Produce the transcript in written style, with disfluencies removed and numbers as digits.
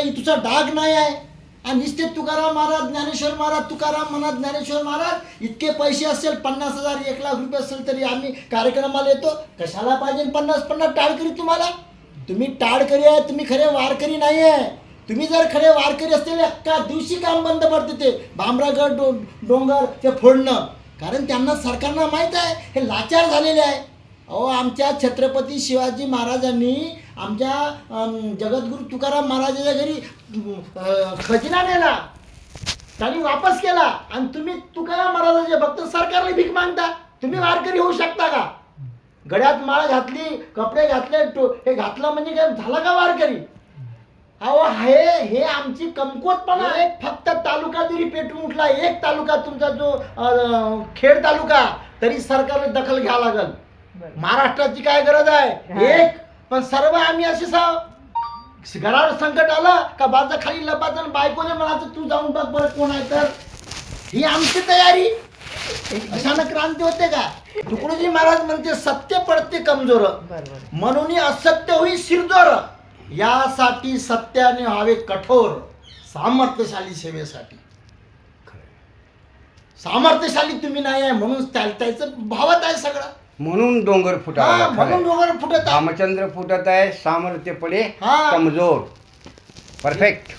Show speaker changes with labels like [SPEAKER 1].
[SPEAKER 1] काही तुझा डाग नाही आहे. आणि नुसते तुकाराम महाराज ज्ञानेश्वर महाराज तुकाराम महाराज ज्ञानेश्वर महाराज इतके पैसे असेल 50,000 1,00,000 असेल तरी आम्ही कार्यक्रमाला येतो. कशाला पाहिजे 50 टाळकरी तुम्हाला? तुम्ही टाळकरी आहे, तुम्ही खरे वारकरी नाही आहे. तुम्ही जर खरे वारकरी असतील एका दिवशी काम बंद पडते ते भामरागड डोंगर ते फोडणं. कारण त्यांना सरकारना माहीत आहे हे लाचार झालेले आहे. अहो आमच्या छत्रपती शिवाजी महाराजांनी आमच्या जगद्गुरू तुकाराम महाराजाच्या घरी खजिना नेला, त्यांनी वापस केला. आणि तुम्ही तुकाराम महाराजाचे भक्त सरकारला भीक मागता. तुम्ही वारकरी होऊ शकता का? गळ्यात माळ घातली, कपडे घातले, हे घातलं म्हणजे काय झाला का वारकरी? अहो हे आमची कमकुवतपणा आहे. फक्त तालुका जरी पेटून उठला, एक तालुका तुमचा जो खेड तालुका, तरी सरकारला दखल घ्यावं लागल. महाराष्ट्राची काय गरज आहे? एक. पण सर्व आम्ही असे घरावर संकट आलं का बाजा खाली लपाचं बायकोने म्हणायचं तू जाऊन बघ बरं कोण आहे. तर ही आमची तयारी. अशानं क्रांती होते का? तुकडोजी महाराज म्हणते सत्य पडते कमजोर, म्हणून असत्य होई शिरजोर. यासाठी सत्याने व्हावे कठोर, सामर्थ्यशाली सेवेसाठी. सामर्थ्यशाली तुम्ही नाही आहे म्हणून त्याचं भावत आहे सगळं.
[SPEAKER 2] म्हणून डोंगर फुटत
[SPEAKER 1] म्हणून डोंगर फुटत आहे.
[SPEAKER 2] रामचंद्र फुटत आहे. सामर्थ्य पडे कमजोर. परफेक्ट.